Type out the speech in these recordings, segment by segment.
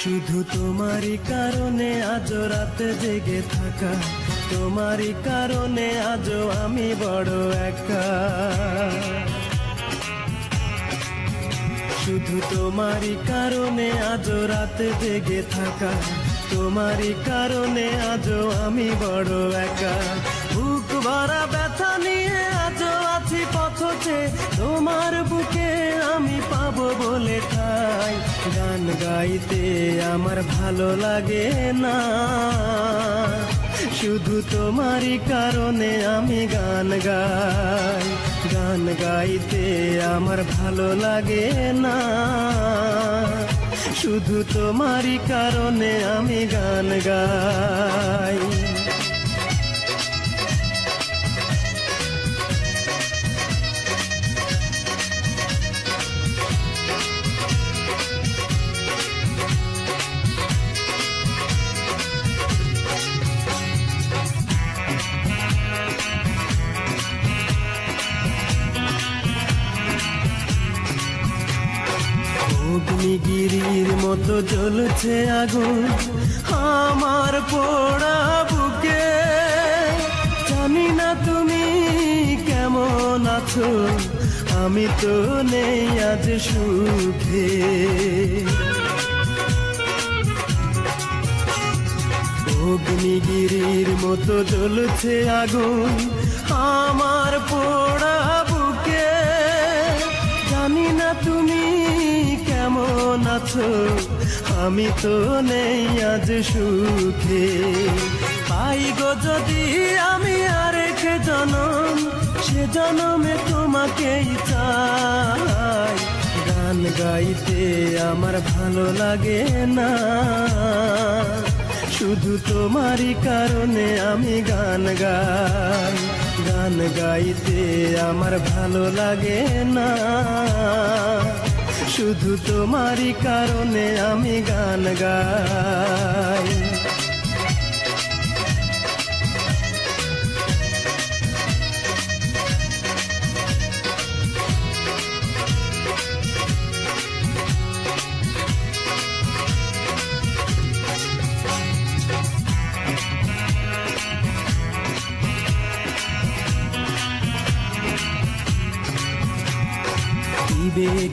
শুধু তোমারই কারণে আজ রাতে জেগে থাকা, তোমারই কারণে আজ আমি বড় একা। শুধু তোমারই কারণে আজ রাতে জেগে থাকা, তোমারই কারণে আজ আমি বড় একা। বুক ভরা ব্যথা নিয়ে আজ আছি পথে, তোমার বুকে আমি পাবো বলে ঠাই। গান গাইতে আমার ভালো লাগে না, শুধু তোমারই কারণে আমি গান গাই। গান গাইতে আমার ভালো লাগে না, শুধু তোমারই কারণে আমি গান গাই। অগ্নিগিরির মতো জ্বলছে আগুন আমার পোড়া বুকে। জানি না তুমি কেমন আছো, আমি তো নেই আজ সুখে। অগ্নিগিরির মতো জ্বলছে আগুন আমার পোড়া বুকে। জানি না তুমি কেমন আছো, আমি তো নেই আজ সুখে। পাই গো যদি আমি আরেক জনম, সে জনমে তোমাকেই চাই। গান গাইতে আমার ভালো লাগে না, শুধু তোমারই কারণে আমি গান গাই। গান গাইতে আমার ভালো লাগে না, শুধু তোমারই কারণে আমি গান গাই।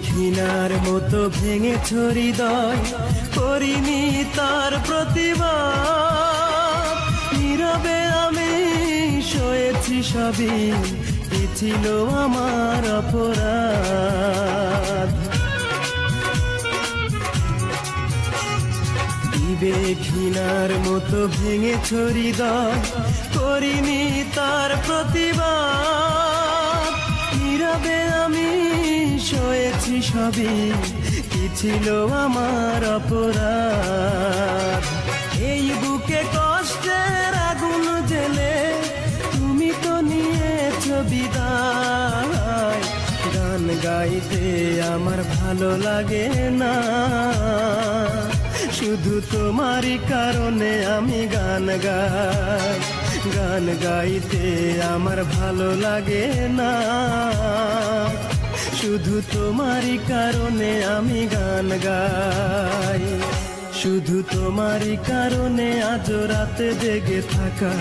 ঘৃণার মতো ভেঙেছ হৃদয়, করিনি তার প্রতিবাদ। নীরবে আমি সয়েছি সবই, কি ছিল আমার অপরাধ। দিবে ঘৃণার মতো ভেঙেছ হৃদয়, করিনি তার প্রতিবাদ। নীরবে আমি সয়েছি সবই, কি ছিল আমার অপরাধ। এই বুকে কষ্টের আগুন জেলে তুমি তো নিয়েছ বিদায়। গান গাইতে আমার ভালো লাগে না, শুধু তোমারই কারণে আমি গান গাই। গান গাইতে আমার ভালো লাগে না, শুধু তোমারই কারণে আমি গান গাই। শুধু তোমারই কারণে আজ রাতে জেগে থাকা,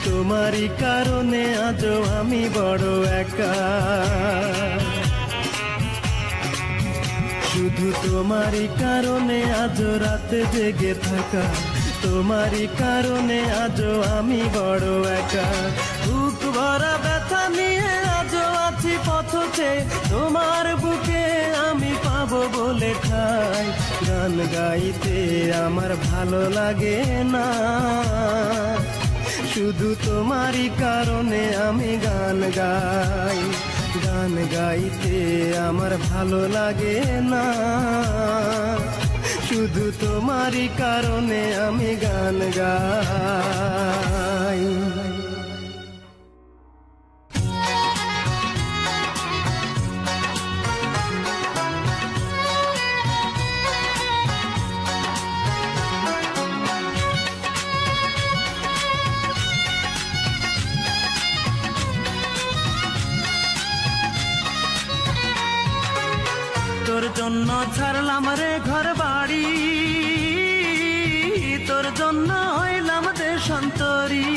তোমারই কারণে আজ আমি বড় একা। শুধু তোমারই কারণে আজ রাতে জেগে থাকা, তোমারই কারণে আজ আমি বড় একা। বুক ভরা ব্যথা নিয়ে আজ আছি পথে, তোমার বুকে আমি পাবো বলে ঠাই। গান গাইতে আমার ভালো লাগে না, শুধু তোমারই কারণে আমি গান গাই। গান গাইতে আমার ভালো লাগে না, শুধু তোমারই কারণে আমি গান গাই। তোর জন্য ছাড়লাম রে ঘর বাড়ি, তোর জন্য হইলাম দেশান্তরী,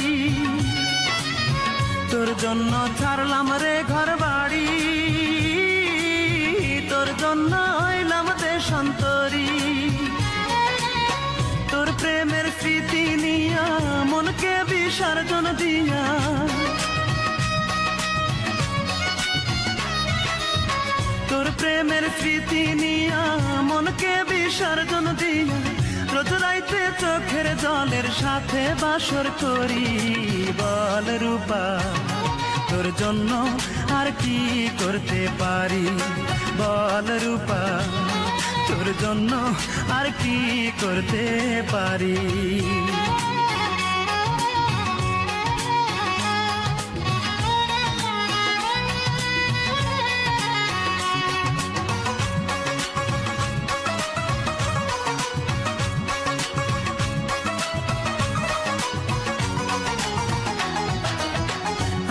তোর জন্য ছাড়লাম রে ঘর বাড়ি, তোর জন্য হইলাম দেশান্তরী। তোর প্রেমের স্মৃতি নিয়া মনকে বিসর্জন দিয়া, তোর প্রেমের স্মৃতি নিয়া মনকে বিসর্জন দিয়া, রোজ রাইতে চোখের জলের সাথে বাসর করি। বল রূপা তোর জন্য আর কি করতে পারি, বল রূপা তোর জন্য আর কি করতে পারি।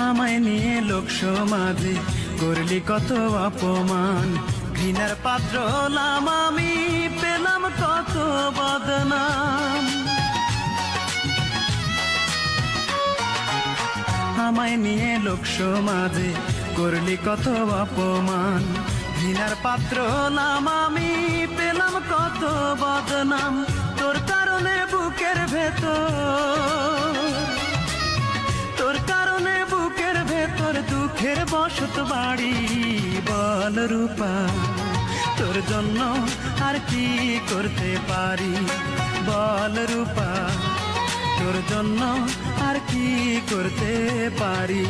আমায় নিয়ে লোক সমাজে করলি কত অপমান, ঘৃণার পাত্র হলাম আমি, পেলাম কত বদনাম। আমায় নিয়ে লোক সমাজে করলি কত অপমান, ঘৃণার পাত্র হলাম আমি, পেলাম কত বদনাম। তোর কারণে বুকের ভেতর, তোর কারণে বুকের ভেতর দুঃখের বসত বাড়ি। বল রূপা তোর জন্য আর কি করতে পারি, বল রূপা তোর জন্য আর কি করতে পারি।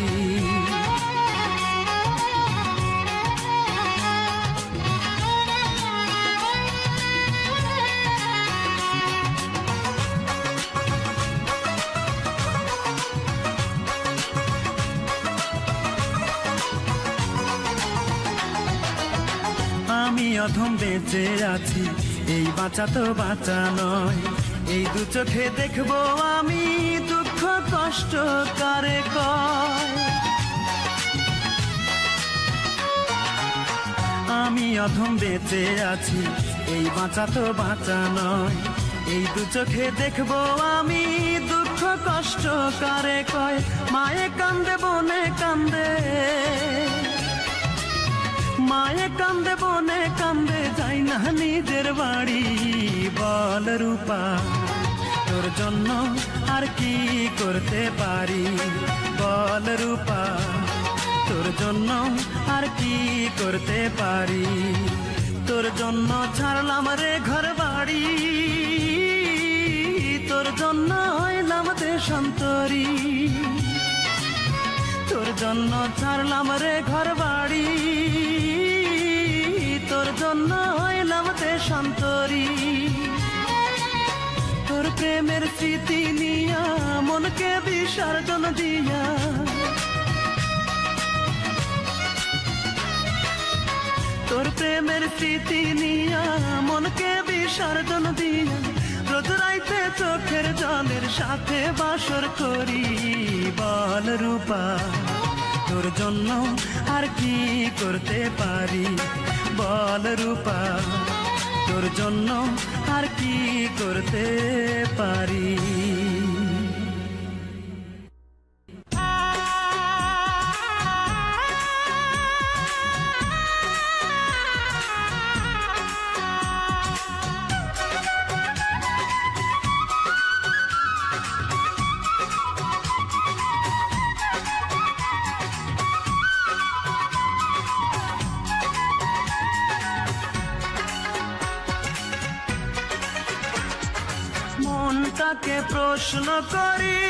আমি অধম বেঁচে আছি, এই বাঁচা তো বাঁচা নয়, এই দু চোখে দেখবো আমি দুঃখ কষ্ট কারে কয়। আমি অধম বেঁচে আছি, এই বাঁচা তো বাঁচা নয়, এই দু চোখে দেখবো আমি দুঃখ কষ্ট কারে কয়। মায়ে কান্দে বনে কান্দে, মায়ে কান্দে বনে কান্দে, যাই না নিজের বাড়ি। বল রূপা তোর জন্য আর কি করতে পারি, বল রূপা তোর জন্য আর কি করতে পারি। তোর জন্য ছাড়লাম রে ঘর বাড়ি, তোর জন্য হইলাম দেশান্তরী, তোর জন্য ছাড়লাম রে ঘর বাড়ি, তোর জন্য হইলাম দেশান্তরী। তোর প্রেমের স্মৃতি নিয়া মনকে বিসর্জন দিয়া, তোর প্রেমের স্মৃতি নিয়া মনকে বিসর্জন দিয়া, রোজ রাইতে চোখের জলের সাথে বাসর করি। বল রূপা তোর জন্য আর কি করতে পারি, বল রূপা তোর জন্য আর কি করতে পারি। মনটাকে প্রশ্ন করি,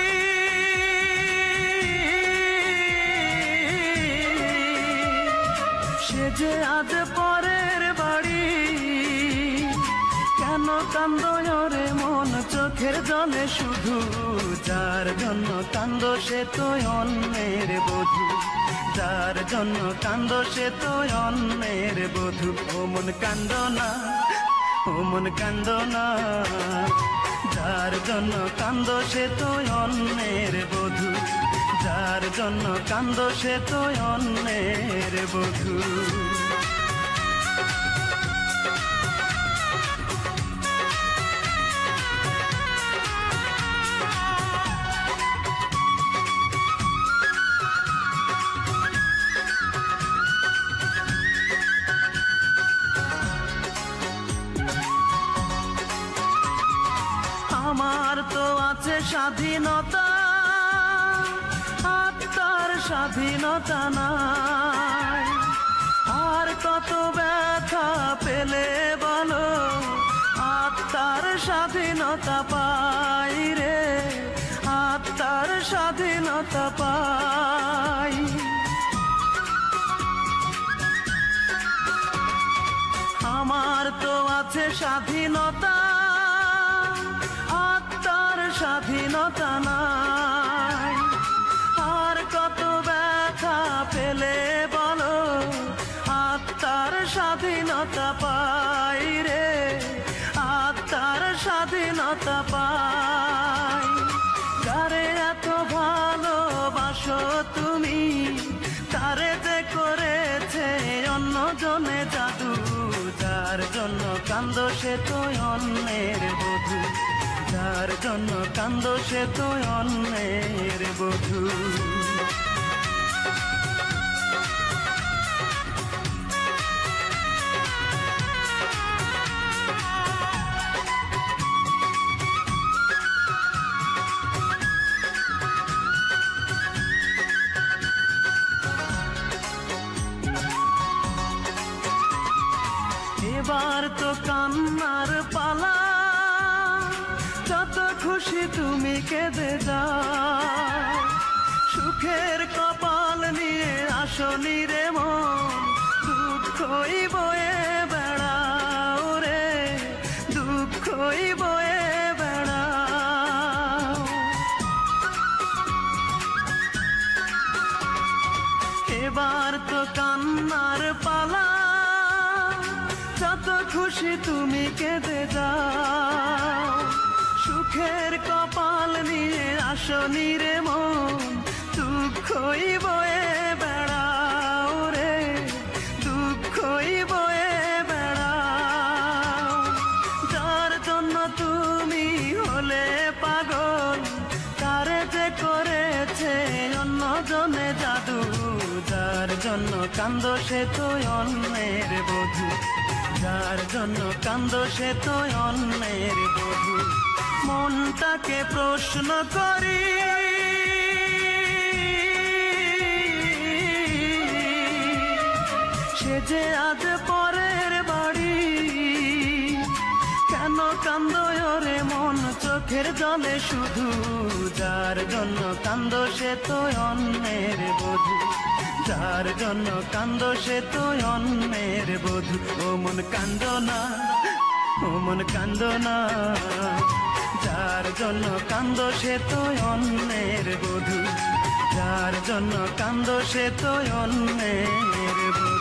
সে যে আজ পরের বাড়ি, কেন কান্দো রে মন চোখের জলে শুধু, যার জন্য কান্দো সে তো অন্যের বধূ, যার জন্য কান্দো সে তো অন্যের বধূ। ও মন কান্দো না, ও মন কান্দো না, যার জন্য কান্দো সে তো অন্যের বধূ, যার জন্য কান্দো সে তো অন্যের বধূ। আছে স্বাধীনতা, আত্মার স্বাধীনতা নাই। আর কত ব্যথা পেলে বলো, আত্মার স্বাধীনতা পাই রে, আত্মার স্বাধীনতা পাই। আমার তো আছে স্বাধীনতা, আত্মার স্বাধীনতা নাই। আর কত ব্যথা পেলে বলো, আত্মার স্বাধীনতা পাই রে, আত্মার স্বাধীনতা পাই। যারে এত ভালোবাসো তুমি, তারে যে করেছে অন্যজনে জাদু। যার জন্য কান্দো সে তো অন্যের বধূ, যার জন্য কান্দো সে তো অন্যের বধূ। এবার তো কান্নার পালা, যত খুশি তুমি কেঁদে যাও। সুখের কপাল নিয়ে আসনি রে মন, দুঃখই বয়ে বেড়াও রে, দুঃখই বয়ে বেড়াও। এবার তো কান্নার পালা, যত খুশি তুমি কেঁদে যাও। সুখের কপাল নিয়ে আসনি রে মন, দুঃখই বয়ে বেড়াও রে, দুঃখই বয়ে বেড়াও। যার জন্য তুমি হলে পাগল, তারে যে করেছে অন্যজনে জাদু। যার জন্য কান্দো সে তো অন্যের বধূ, যার জন্য কান্দো সে তো অন্যের বধূ। মনটাকে প্রশ্ন করি, সে যে আজ পরের বাড়ি। কেন কান্দো রে মন চোখের জলে শুধু, যার জন্য কান্দো সে তো অন্যের বধূ, যার জন্য কান্দো সে তো অন্যের বধূ। ও মন কান্দো না, ও মন কান্দো না, যার জন্য কান্দো সে তো অন্যের বধূ, যার জন্য কান্দো সে তো অন্যের বধূ।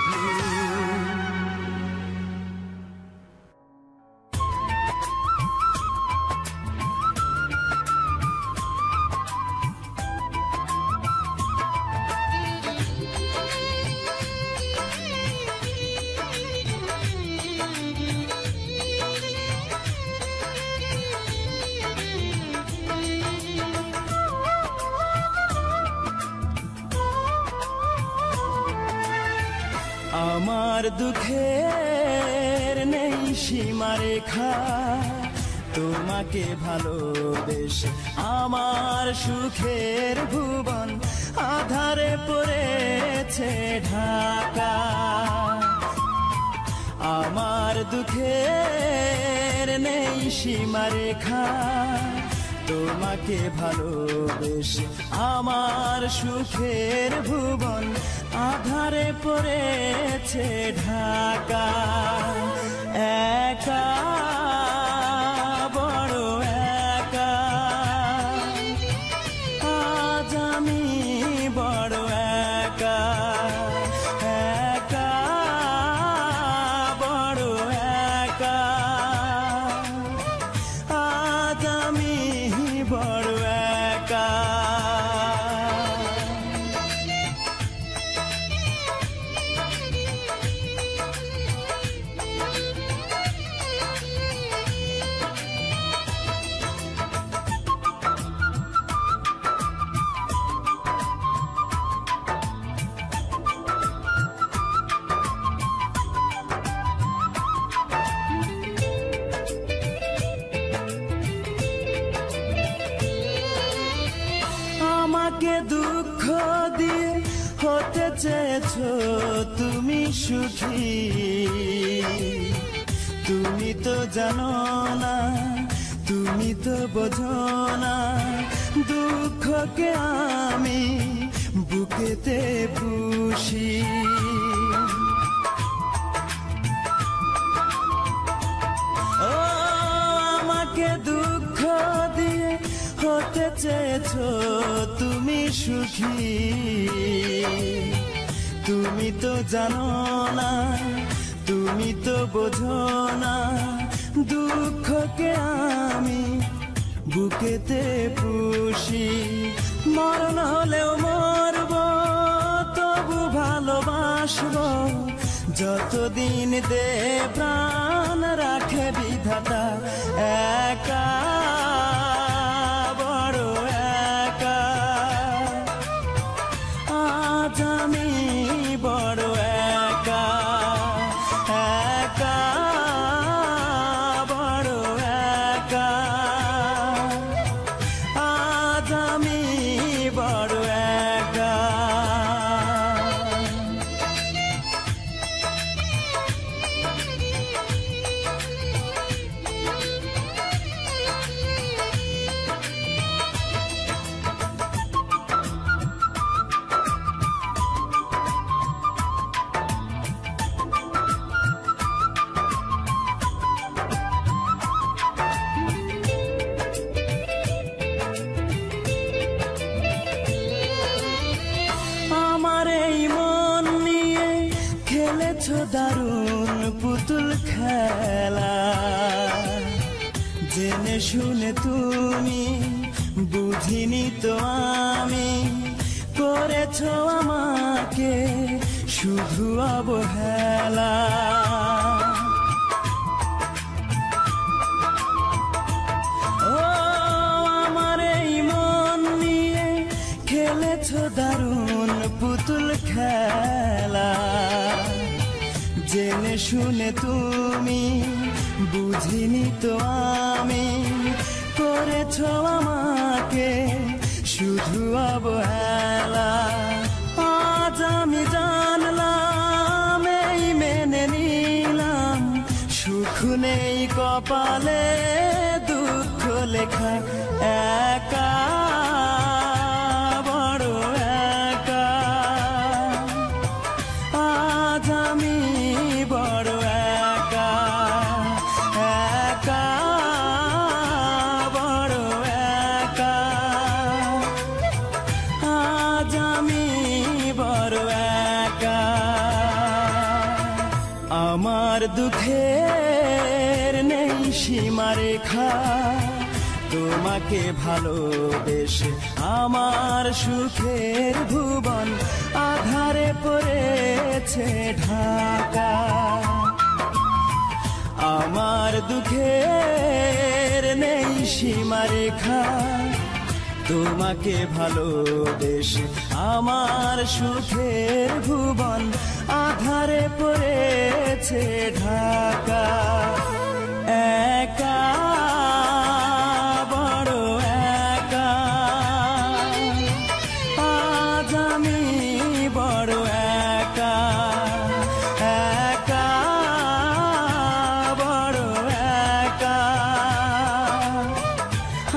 আমার দুঃখের নেই সীমারেখা, তোমাকে ভালোবেসে আমার সুখের ভুবন আধারে পড়েছে ঢাকা। আমার দুঃখের নেই সীমারেখা, তোমাকে ভালোবেসে আমার সুখের ভুবন আধারে পড়েছে ঢাকা। একা বড় একা, আজ আমি বড় একা, একা বড় একা, আজ আমি বড় একা। আমাকে দুঃখ দিয়ে হতে চেয়েছো তুমি সুখী, তুমি তো জানো না, তুমি তো বোঝো না, দুঃখকে আমি বুকেতে পুষি। ও আমাকে দুঃখ দিয়ে হতে চেয়েছো তুমি সুখী, তুমি তো জানো না, তুমি তো বোঝো না, দুঃখকে আমি বুকেতে পুষি। মরণ হলেও মরব তবু ভালোবাসবো, যতদিন দে প্রাণ রাখে বিধাতা। একা বড় একা, আজ আমি বড় একা, একা বড় একা, আজ আমি বড় একা। দারুণ পুতুল খেলা, জেনে শুনে তুমি বুঝিনি তো আমি, করেছো আমাকে শুধু অবহেলা। ও আমার এই মন নিয়ে খেলেছো দারুণ পুতুল খেলা, জেনে শুনে তুমি বুঝিনি তো আমি, করেছো আমাকে শুধু অবহেলা। আজ আমি জানলাম, এই মেনে নিলাম, সুখ নেই কপালে, দুঃখ লেখা একা বড় একা, আজ আমি বড় একা, একা বড় একা, আজ আমি বড় একা। আমার দুঃখের নেই সীমারেখা, তোমাকে ভালোবেসে আমার সুখের ভুবন আধারে পড়েছে ঢাকা। আমার দুঃখের নেই সীমারেখা, তোমাকে ভালোবেসে আমার সুখের ভুবন আধারে পড়েছে ঢাকা। একা বড় একা, আজ আমি বড় একা, একা বড় একা,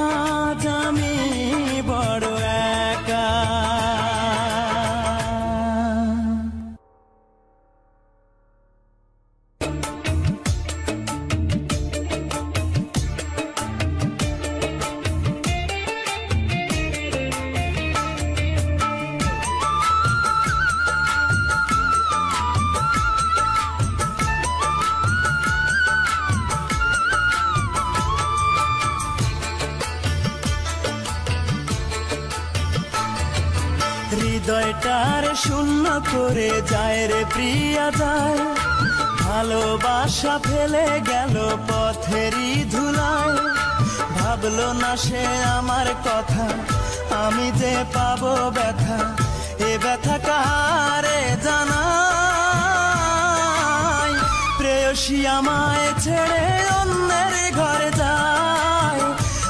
আজ আমি বড় একা। হৃদয়টার শূন্য করে যায় রে প্রিয়া যায়, ভালোবাসা ফেলে গেল পথেরই ধুলায়। ভাবলো না সে আমার কথা, আমি যে পাবো ব্যথা, এ ব্যথা কারে জানাই। প্রেয়সী আমায় ছেড়ে অন্যের ঘরে যায়,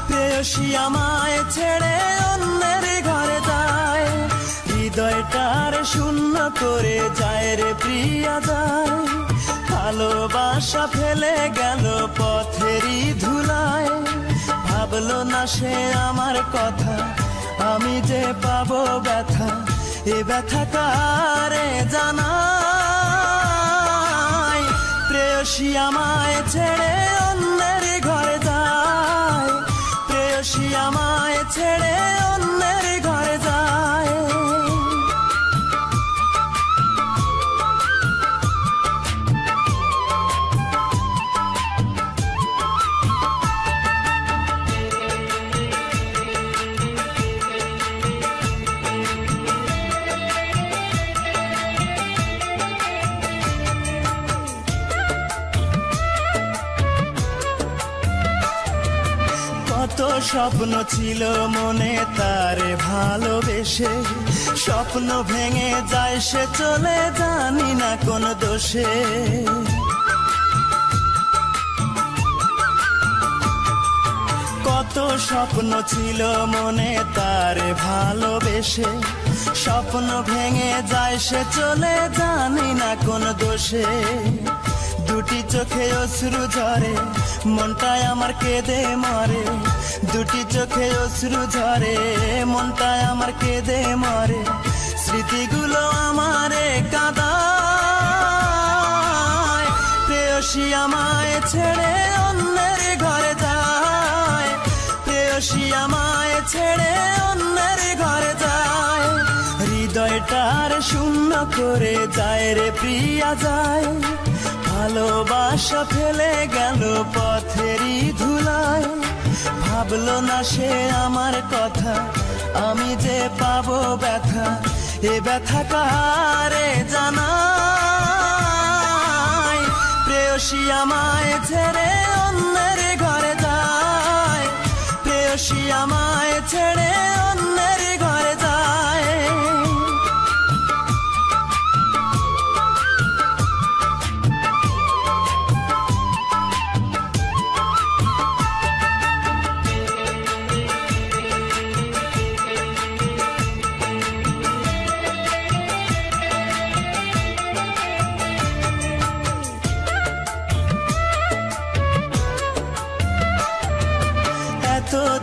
প্রেয়সী আমায় ছেড়ে অন্যের ঘরে যায়। করে যায় রে প্রিয়া যায়, ভালোবাসা ফেলে গেল পথেরই ধুলায়। ভাবলো না সে আমার কথা, আমি যে পাবো ব্যথা, এ ব্যথা কারে জানাই। প্রেয়সী আমায় ছেড়ে অন্যের ঘরে যায়, প্রেয়সী আমায় ছেড়ে অন্যের ঘরে যায়। কত স্বপ্ন ছিল মনে তারে ভালোবেসে, স্বপ্ন ভেঙে যায় সে চলে জানি না কোন দোষে। কত স্বপ্ন ছিল মনে তারে ভালোবেসে, স্বপ্ন ভেঙে যায় সে চলে জানি না কোন দোষে। দুটি চোখে অশ্রু ঝরে, মনটায় আমার কেঁদে মরে, দুটি চোখে অশ্রু ঝরে, মনটায় আমার কেঁদে মরে। স্মৃতিগুলো আমারে কাঁদায়, প্রেয়সী আমায় ছেড়ে অন্যের ঘরে যায়, প্রেয়সী আমায় ছেড়ে অন্যের ঘরে যায়। হৃদয়টার শূন্য করে যায় রে প্রিয়া যায়, ভালোবাসা ফেলে গেল পথেরই ধুলায়। ভাবলো না সে আমার কথা, আমি যে পাবো ব্যথা, এ ব্যথা কারে জানাই। প্রেয়সী আমায় ছেড়ে অন্যের ঘরে যায়, প্রেয়সী আমায় ছেড়ে অন্যের ঘরে যায়।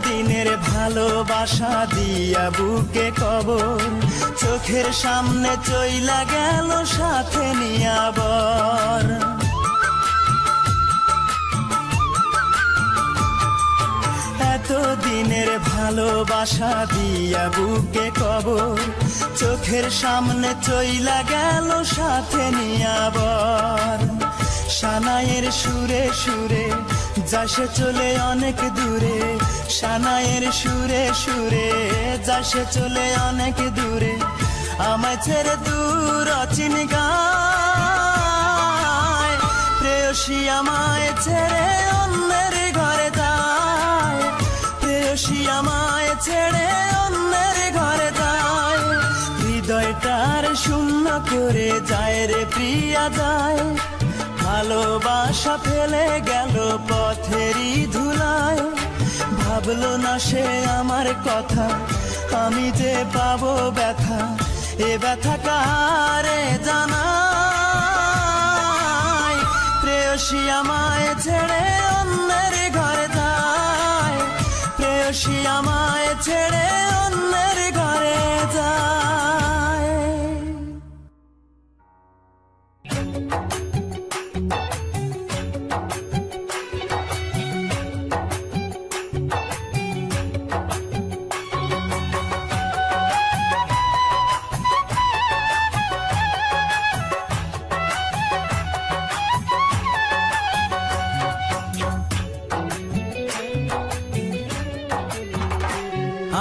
দিনের ভালোবাসা দিয়া বুকে কবর, চোখের সামনে চইলা গেল সাথে নিয়া বর। এত দিনের ভালোবাসা দিয়া বুকে কবর, চোখের সামনে চইলা গেল সাথে নিয়া বর। সানাইয়ের সুরে সুরে যাসে চলে অনেক দূরে, সানাইয়ের সুরে সুরে যাসে চলে অনেক দূরে। আমায় ছেড়ে দূর অচিন গায়, প্রেয়সী আমায় ছেড়ে অন্যের ঘরে যায়, প্রেয়সী আমায় ছেড়ে অন্যের ঘরে যায়। হৃদয়টার শূন্য করে যায় রে প্রিয়া যায়, ভালোবাসা ফেলে গেল পথেরই ধুলায়। ভাবলো না সে আমার কথা, আমি যে পাবো ব্যথা, এ ব্যথা কারে জানাই। প্রেয়সী আমায় ছেড়ে অন্যের ঘরে যায়, প্রেয়সী আমায় ছেড়ে অন্যের ঘরে যায়।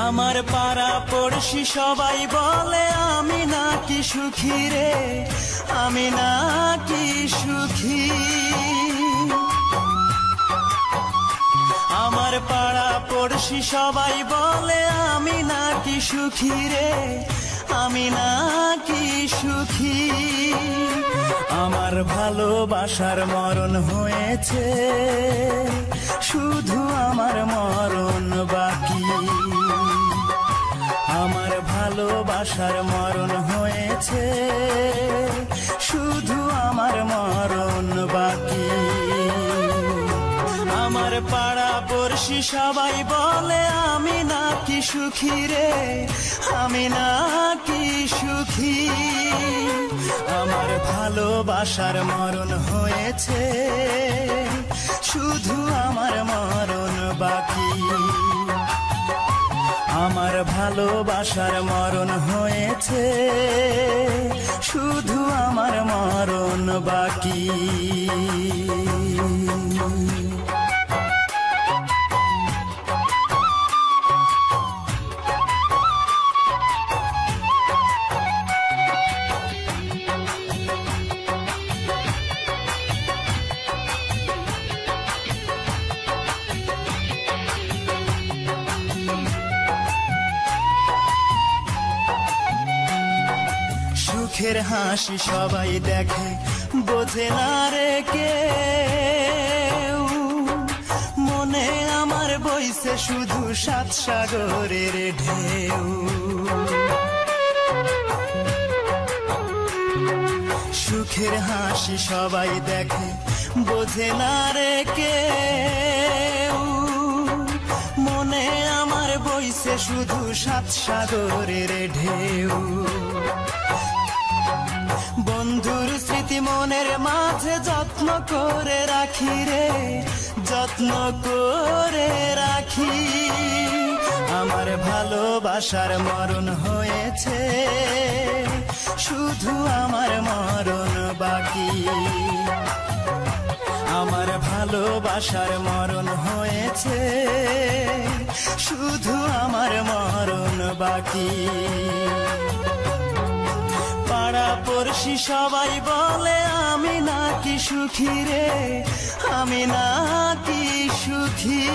আমার পাড়া পড়শি সবাই বলে আমি নাকি সুখী রে, আমি নাকি সুখী। আমার পাড়া পড়শি সবাই বলে আমি নাকি সুখী রে, আমি নাকি সুখী। আমার ভালোবাসার মরণ হয়েছে, শুধু আমার মরণ বাকি। আমার ভালোবাসার মরণ হয়েছে, সবাই বলে আমি নাকি সুখী রে, আমি নাকি সুখী। আমার ভালোবাসার মরণ হয়েছে, শুধু আমার মরণ বাকি। আমার ভালোবাসার মরণ হয়েছে, শুধু আমার মরণ বাকি। সুখের হাসি সবাই দেখে, বোঝে না রে কেউ। মনে আমার বইছে শুধু সাত সাগরের ঢেউ। সুখের হাসি সবাই দেখে, বোঝে না রে কেউ। মনে আমার বইছে শুধু সাত সাগরের ঢেউ। বন্ধুর স্মৃতি মনের মাঝে যত্ন করে রাখি রে, যত্ন করে রাখি। আমার ভালোবাসার মরণ হয়েছে, শুধু আমার মরণ বাকি। আমার ভালোবাসার মরণ হয়েছে, শুধু আমার মরণ বাকি। পাড়া পড়শি সবাই বলে আমি নাকি সুখী রে, আমি নাকি সুখী।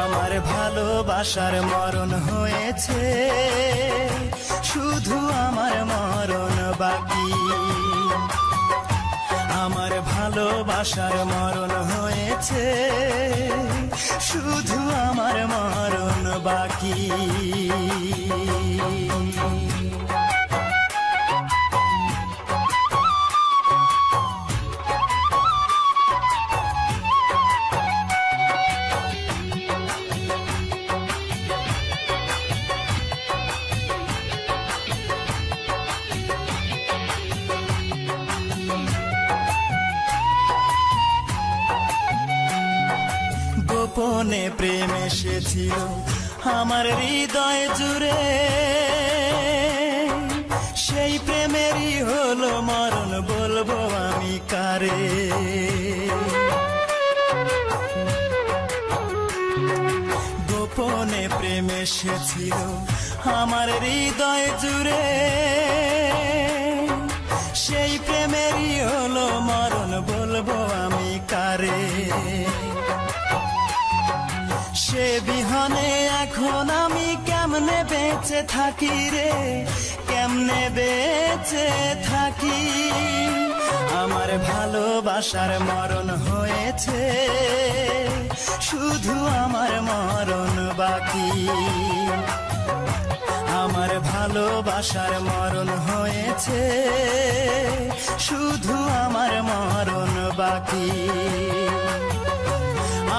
আমার ভালোবাসার মরণ হয়েছে, শুধু আমার মরণ বাকি। আমার ভালোবাসার মরণ হয়েছে, শুধু আমার মরণ বাকি। গোপনে প্রেম এসেছিল আমার হৃদয় জুড়ে, সেই প্রেমেরই হলো মরণ, বলবো আমি কারে। গোপনে প্রেম এসেছিল আমার হৃদয় জুড়ে, সেই প্রেমেরই হলো মরণ, বলবো আমি কারে। সে বিহনে এখন আমি কেমনে বেঁচে থাকি রে, কেমনে বেঁচে থাকি। আমার ভালোবাসার মরণ হয়েছে, শুধু আমার মরণ বাকি। আমার ভালোবাসার মরণ হয়েছে, শুধু আমার মরণ বাকি।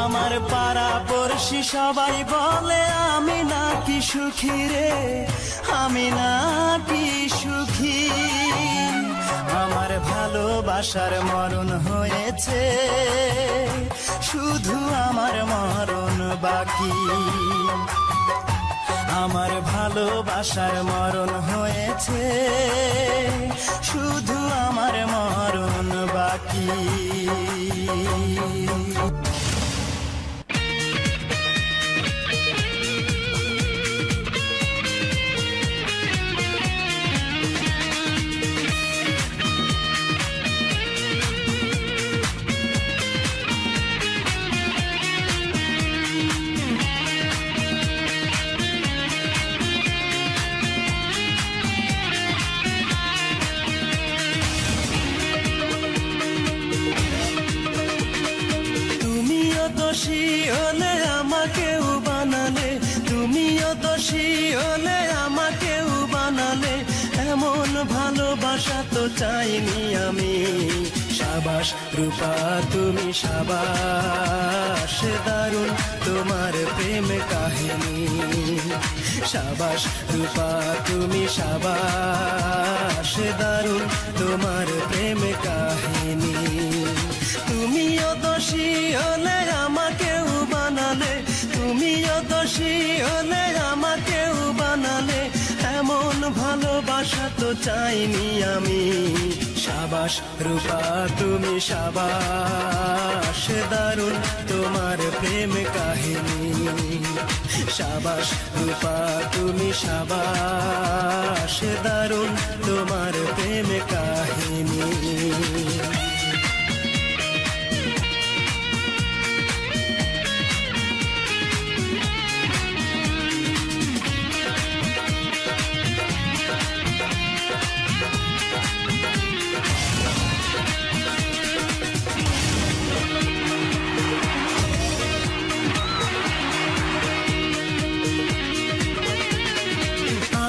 আমার পাড়া পড়শি সবাই বলে আমি নাকি সুখী রে, আমি নাকি সুখী। আমার ভালোবাসার মরণ হয়েছে, শুধু আমার মরণ বাকি। আমার ভালোবাসার মরণ হয়েছে, শুধু আমার মরণ বাকি। দোষী হলে আমাকেও বানালে, তুমিও দোষী হলে আমাকেও বানালে। এমন ভালোবাসা তো চাইনি আমি, সাবাস রূপা তুমি সাবাস দারুণ তোমার প্রেম কাহিনী সাবাস রূপা তুমি সাবাস দারুণ তোমার প্রেম কাহিনী তুমিও দোষী হলে আমাকেও বানালে তুমিও দোষী হলে আমাকেও বানালে এমন ভালোবাসা তো চাইনি আমি সাবাস রূপা তুমি সাবাস দারুণ তোমার প্রেম কাহিনী সাবাস রূপা তুমি সাবাস দারুণ তোমার প্রেম কাহিনী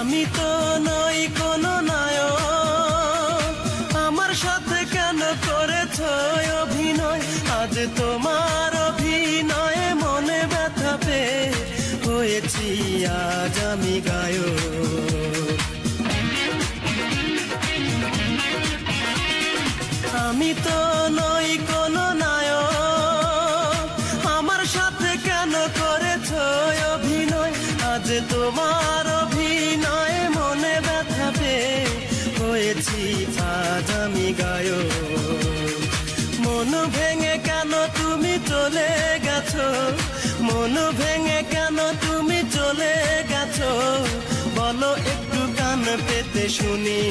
আমি তো নই কোনো নায়ক আমার সাথে কেন করেছ অভিনয় আজ তোমার অভিনয়ে মনে ব্যথা পেয়ে হয়েছি আজ আমি গায়ক আমি তো নই কোনো নায়ক আমার সাথে কেন করেছ অভিনয় আজ তোমার অভিনয় মনে ব্যথা পেয়ে হয়েছি আজ আমি গায়ক মন ভেঙে কেন তুমি চলে গেছো মন ভেঙে কেন তুমি চলে গেছো বলো একটু কান পেতে শুনি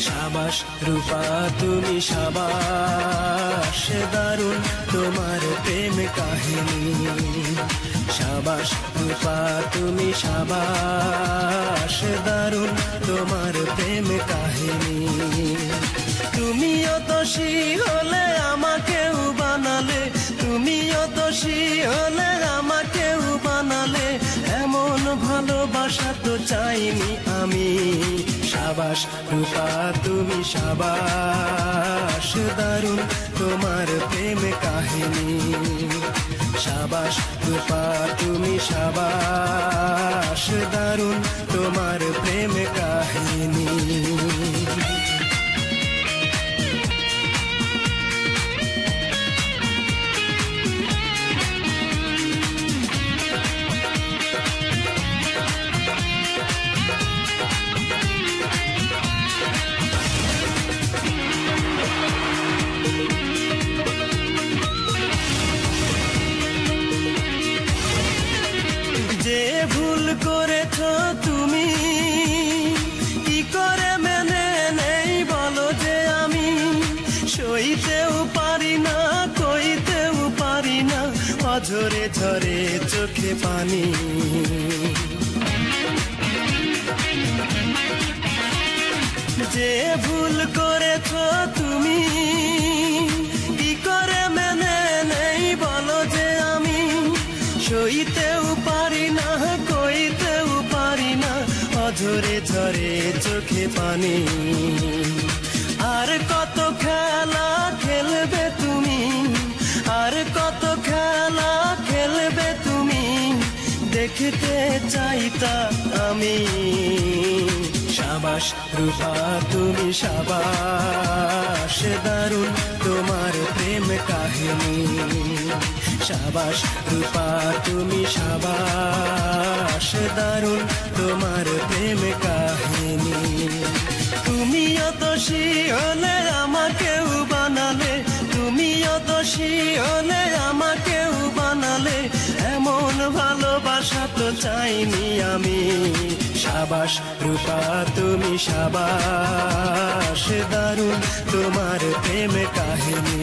সাবাস রূপা তুমি সাবাস দারুণ তোমার প্রেম কাহিনী সাবাস রূপা তুমি সাবাস দারুণ তোমার প্রেম কাহিনী তুমিও দোষী হলে আমাকেও বানালে তুমিও দোষী হলে আমাকেও বানালে এমন ভালোবাসা তো চাইনি আমি সাবাস রূপা তুমি সাবাস দারুণ তোমার প্রেম কাহিনী সাবাস রূপা তুমি সাবাস দারুণ তোমার প্রেম কাহিনী যে ভুল করেছ তুমি কি করে মেনে নেই বলো যে আমি সইতেও পারি না কইতেও পারি না অঝরে ঝরে চোখে পানি যে ভুল করেছ তুমি কি করে মেনে নেই বলো যে আমি সইতেও পারি না কইতেও পারি না অঝরে ঝরে চোখে পানি আর কত খেলা খেলবে তুমি আর কত খেলা খেলবে তুমি দেখতে চাইতা আমি সাবাস রূপা তুমি সাবাস দারুণ তোমার প্রেম কাহিনী সাবাস রূপা তুমি সাবাস দারুণ তোমার প্রেম কাহিনী তুমিও দোষী হলে আমাকেও বানালে তুমিও দোষী হলে আমাকেও বানালে এমন ভালোবাসা তো চাইনি আমি সাবাস রূপা তুমি সাবাস দারুণ তোমার প্রেম কাহিনী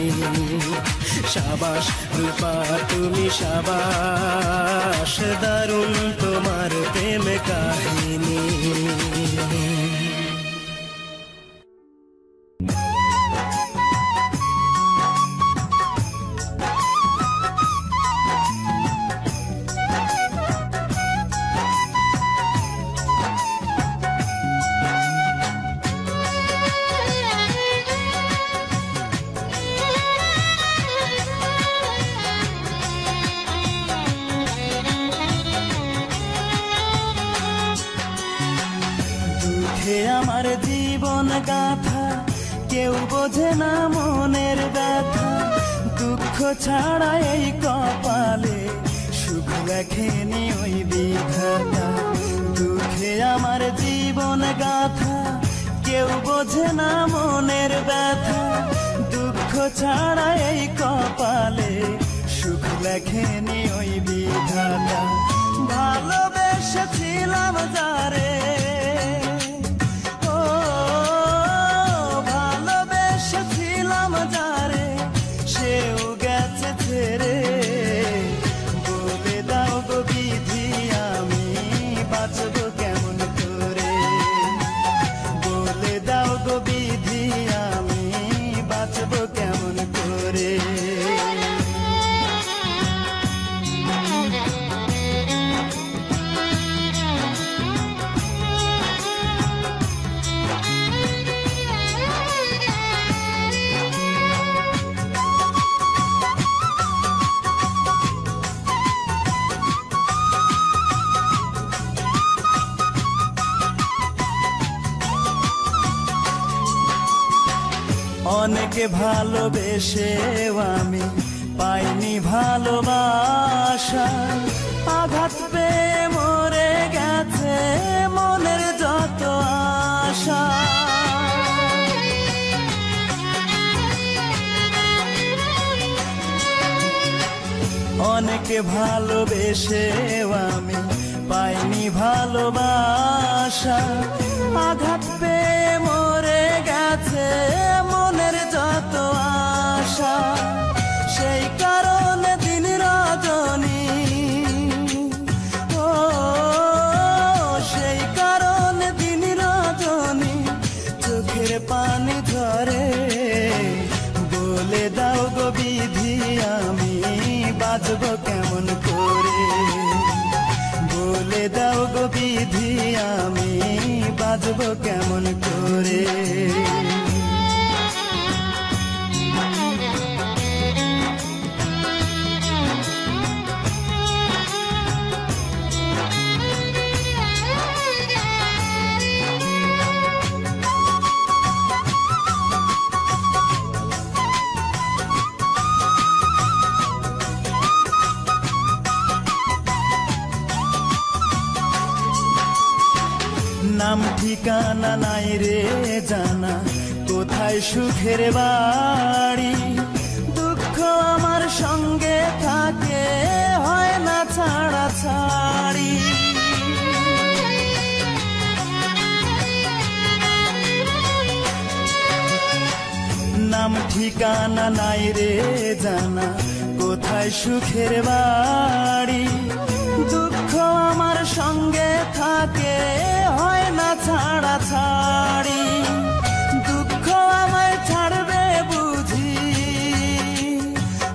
সাবাস রূপা তুমি সাবাস দারুণ তোমার প্রেম কাহিনী জীবন গাথা কেউ বোঝে না মনের ব্যথা দুঃখ ছাড়া এই কপালে সুখ লেখেনি ওই বিধাতা দুঃখে আমার জীবন গাথা কেউ বোঝে না মনের ব্যথা দুঃখ ছাড়া এই কপালে সুখ লেখেনি ওই বিধাতা ভালোবেসেছিলাম যারে ও ভালোবেসেছিলাম যারে সেও গেছে ছেড়ে বলে দাও গো বিধি আমি বাঁচব কেমন করে বলে দাও গো বিধি আমি বাঁচব কেমন করে অনেকে ভালোবেসেও আমি পাইনি ভালোবাসা আঘাত পেয়ে মরে গেছে মনের যত আশা অনেকে ভালোবেসেও আমি পাইনি ভালোবাসা আঘাত পেয়ে মরে গেছে মনের যত আশা সেই কারণে দিন রজনী ও সেই কারণে দিন রজনী চোখের পানি ঝরে বলে দাও গো বিধি আমি বাঁচব কেমন করে বলে দাও গো বিধি আমি বাঁচব কেমন করে নাম ঠিকানা নাই রে জানা কোথায় সুখের বাড়ি দুঃখ আমার সঙ্গে থাকে হয় না ছাড়া ছাড়ি নাম ঠিকানা নাই রে জানা কোথায় সুখের বাড়ি দুঃখ আমার সঙ্গে থাকে হয় না ছাড়া ছাড়ি দুঃখ আমায় ছাড়বে বুঝি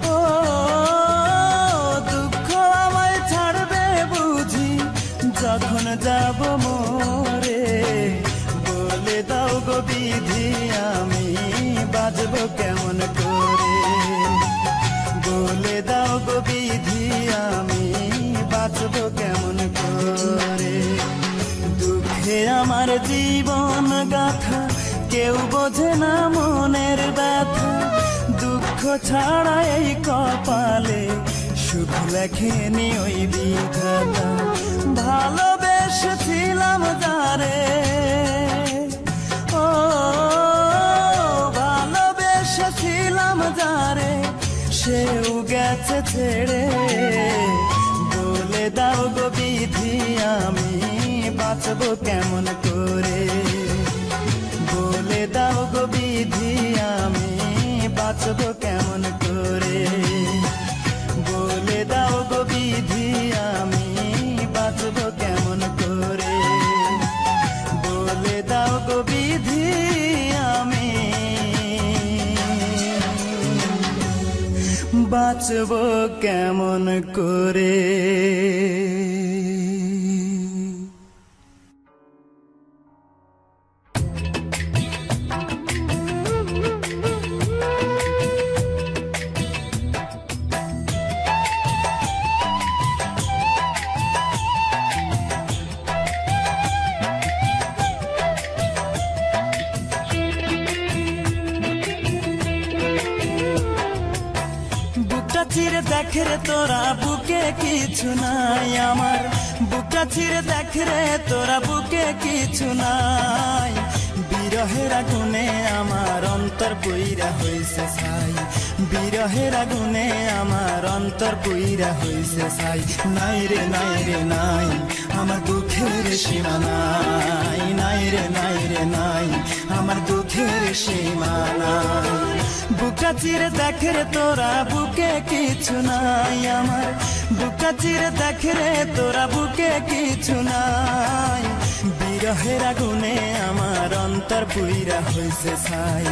ও দুঃখ আমায় ছাড়বে বুঝি যখন যাব মোরে বলে দাও গো বিধি আমি বাঁচব কেমন করে বলে দাও গো বিধি আমি বাঁচব কেমন করে দুঃখে আমার জীবন গাথা কেউ বোঝে না মনের ব্যথা দুঃখ ছাড়া এই কপালে সুখ লেখেনি ওই বিধাতা ভালোবেসেছিলাম যারে ও ভালোবেসেছিলাম যারে সেও গেছে ছেড়ে বলে দাও গো বিধি আমি বাঁচব কেমন করে বলে দাও গো বিধি আমি বাঁচব কেমন করে বলে দাও গো বিধি আমি বাঁচব কেমন করে বলে দাও গো বিধি আমি বাঁচব কেমন করে চিরে দেখ রে তোরা বুকে কিছু নাই আমার, বুকটা চিরে দেখ রে তোরা বুকে কিছু নাই। বিরহের আগুনে আমার অন্তর পুইরা হইছে ছাই, বিরহের আগুনে আমার অন্তর পুইরা হইছে ছাই। নাই রে নাই রে নাই আমার দুঃখের সীমা নাই, নাই রে নাই রে নাই আমার দুঃখের সীমা নাই। বুকটা চিরে দেখ রে তোরা বুকে কিছু নাই আমার, বুকটা চিরে দেখ রে তোরা বুকে কিছু নাই। বিরহের আগুনে আমার অন্তর পুইরা হইছে ছাই,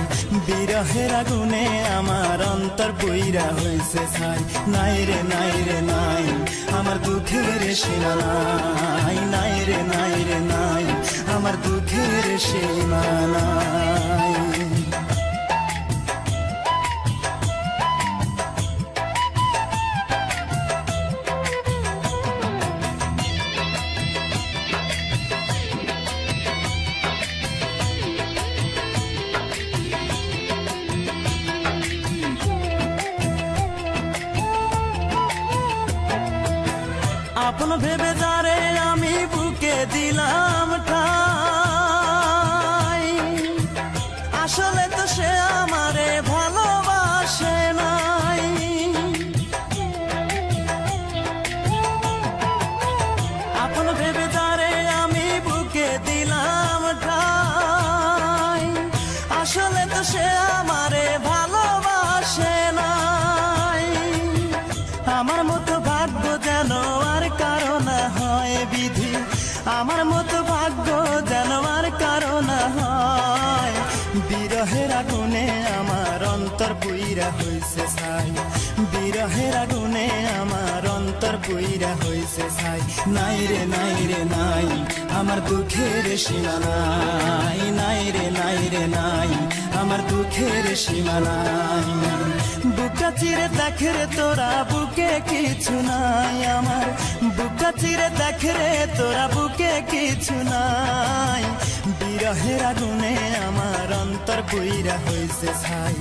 বিরহের আগুনে আমার অন্তর পুইরা হইছে ছাই। নাই রে নাই রে নাই আমার দুঃখের সীমা নাই, নাই রে নাই রে নাই আমার দুঃখের সীমা নাই। আপন ভেবে যারে আমি বুকে দিলাম ঠাই, আসলে তো সে আমারে ভালোবাসে নাই। আপন ভেবে যারে আমি বুকে দিলাম ঠাই, আসলে তো সে আমারে ভালোবাসে নাই। আমার মতো ভাগ্য যেন আর কারো না হয় বিধি, আমার মতো ভাগ্য যেন আর কারো না হয়। বিরহের আগুনে আমার অন্তর পুইরা হইছে ছাই, বিরহের আগুনে আমার অন্তর পুইরা হইছে ছাই। নাই রে নাই রে নাই আমার দুঃখের সীমা নাই, নাই রে নাই রে নাই আমার দুঃখের সীমা নাই। বুকটা চিরে দেখ রে তোরা বুকে কিছু নাই আমার, বুকটা চিরে দেখ রে তোরা বুকে কিছু নাই। বিরহের আগুনে আমার অন্তর পুইরা হইছে ছাই,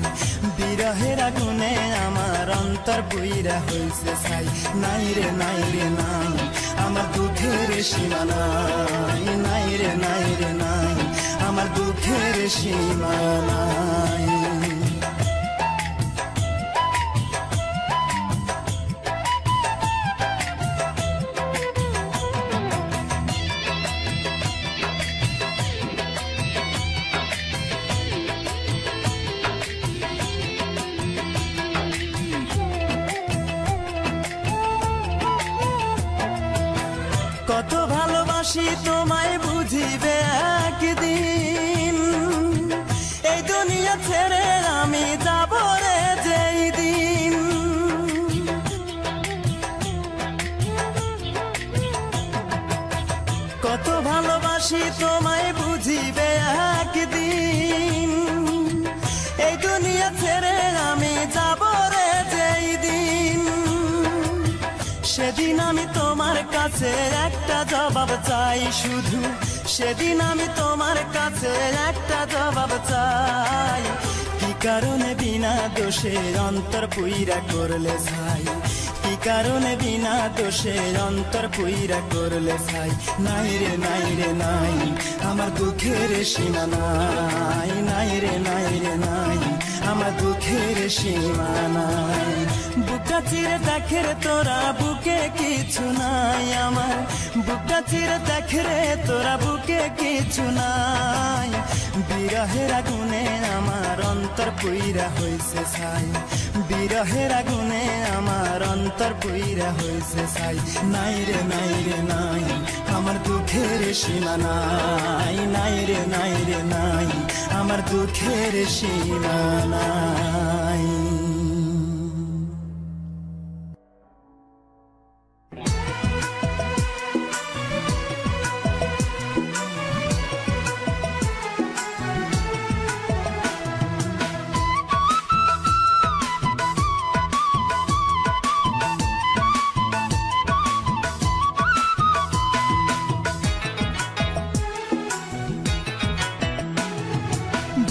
বিরহের আগুনে আমার অন্তর পুইরা হইছে ছাই। নাই রে নাই রে নাই আমার দুঃখের সীমা নাই, নাই রে নাই রে নাই আমার দুঃখের সীমা নাই। কত ভালোবাসি তোমায় বুঝিবে একদিন, এই দুনিয়া ছেড়ে আমি যাব রে যেই দিন। কত ভালোবাসি তোমায় বুঝিবে একদিন, এই দুনিয়া ছেড়ে আমি যাব রে যেই দিন। সেদিন আমি তোমার কাছে একটা জবাব চাই শুধু, সেদিন আমি তোমার কাছে একটা জবাব চাই। কি কারণে বিনা দোষে অন্তর পুইরা করলে ছাই, কি কারণে বিনা দোষে অন্তর পুইরা করলে ছাই। নাই রে নাই রে নাই আমার দুঃখের সীমা নাই, নাই রে নাই রে নাই আমার দুঃখের সীমা নাই। বুকটা চিরে দেখ রে তোরা বুকে কিছু নাই আমার, বুকটা চিরে দেখ রে তোরা বুকে কিছু নাই। বিরহের আগুনে আমার অন্তর পুইরা হইছে ছাই, বিরহের আগুনে আমার অন্তর পুইরা হইছে ছাই। নাই রে নাই রে নাই আমার দুঃখের সীমা নাই, নাই রে নাই রে নাই আমার দুঃখের সীমা নাই।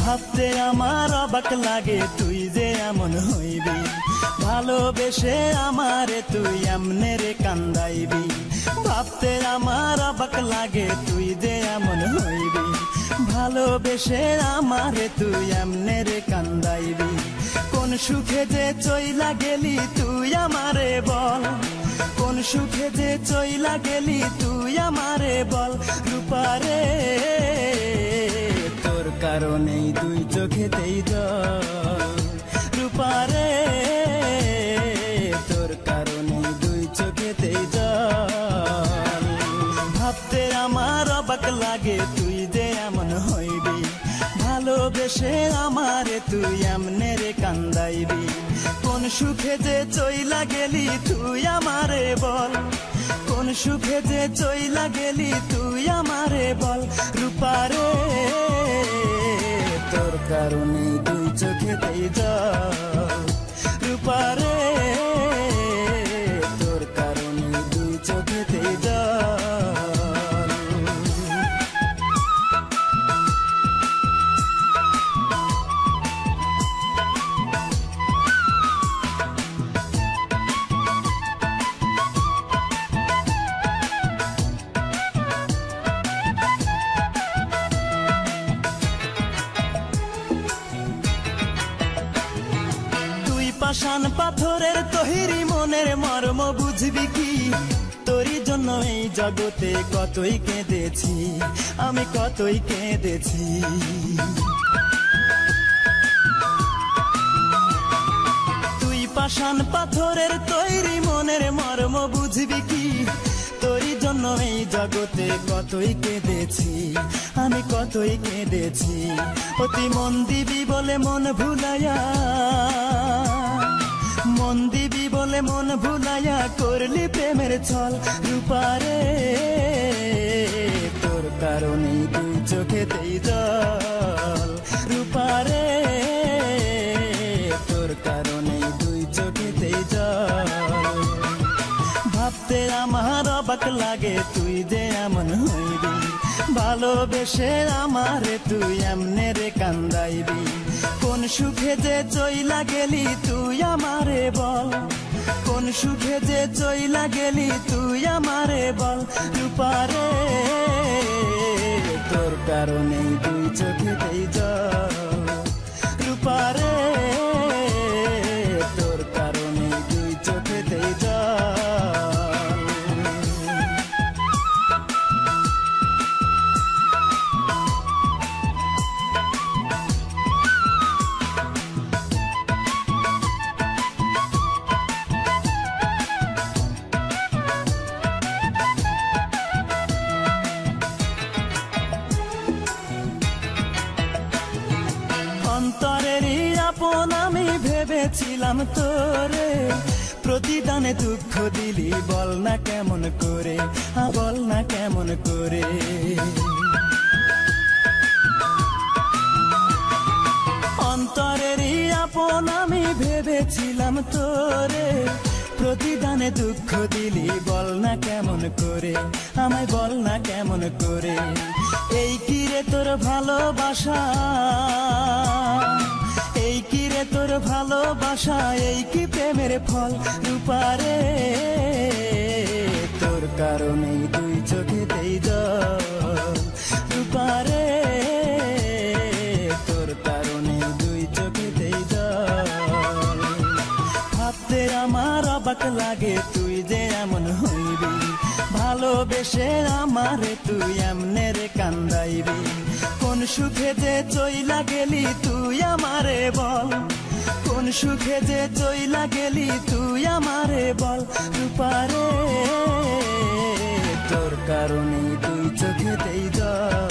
ভাবতে আমার অবাক লাগে তুই যে এমন হইবি, ভালোবেসে আমারে তুই এমনে রে কান্দাইবি। ভাবতে আমার অবাক লাগে তুই যে এমন হইবি, ভালোবেসে আমারে তুই এমনে রে কান্দাইবি। কোন সুখে যে চইলা গেলি তুই আমারে বল, কোন সুখে যে চইলা গেলি তুই আমারে বল। রূপারে তোর কারণেই দুই চোখেতেই জল, রূপারে তোর কারণেই দুই চোখেতেই জল। ভাবতে আমার অবাক লাগে তুই যে এমন হইবি, ভালোবেসে আমারে তুই এমনে রে কান্দাইবি। কোন সুখে যে চইলা গেলি তুই আমারে বল, কোন সুখে যে চইলা গেলি তুই আমারে বল। রূপারে তোর কারণে দুই চোখেতেই জল, রূপারে তোর কারণে দুই চোখেতেই জল। পাষাণ পাথরের তৈরি মনের মর্ম বুঝবি কি, তোরই জন্য এই জগতে কতই কেঁদেছি, আমি কতই কেঁদেছি। তুই পাষাণ পাথরের তৈরি মনের মর্ম বুঝবি কি, তোরই জন্য এই জগতে কতই কেঁদেছি, আমি কতই কেঁদেছি। অতি মন দিবি বলে মন ভুলাইয়া, মন দিবি বলে মন ভুলাইয়া করলি প্রেমের ছল। রূপারে তোর কারণেই দুই চোখেতেই জল, রূপারে তোর কারণেই দুই চোখেতেই জল। ভাবতে আমার অবাক লাগে তুই যে এমন হইবি, ভালোবেসে আমারে তুই এমনে রে কান্দাইবি। কোন সুখে যে চইলা গেলি তুই আমারে বল, কোন সুখে যে চইলা গেলি তুই আমারে বল। রূপারে তোর কারণেই দুই চোখেতেই জল, রূপারে তোর কারণেই দুই চোখেতেই জল। অন্তরেরই আপন আমি ভেবেছিলাম তোরে, প্রতিদানে দুঃখ দিলি বল না কেমন করে, বল না কেমন করে। অন্তরেরই আপন আমি ভেবেছিলাম তোরে, প্রতিদানে দুঃখ দিলি বল না কেমন করে, আমায় বল না কেমন করে। এই কি রে তোর ভালোবাসা, এই কি রে তোর ভালোবাসা, এই কি প্রেমের ফল। রূপারে তোর কারণেই দুই চোখেতেই জল, রূপারে তোর কারণেই দুই চোখেতেই জল। ভাবতে আমার অবাক লাগে তুই যে এমন হইবি, ভালোবেসে আমারে তুই এমনে রে কান্দাইবি। কোন সুখে যে চইলা গেলি তুই আমারে বল, কোন সুখে যে চইলা গেলি তুই আমারে বল। রূপারে তোর কারণেই দুই চোখেতেই জল।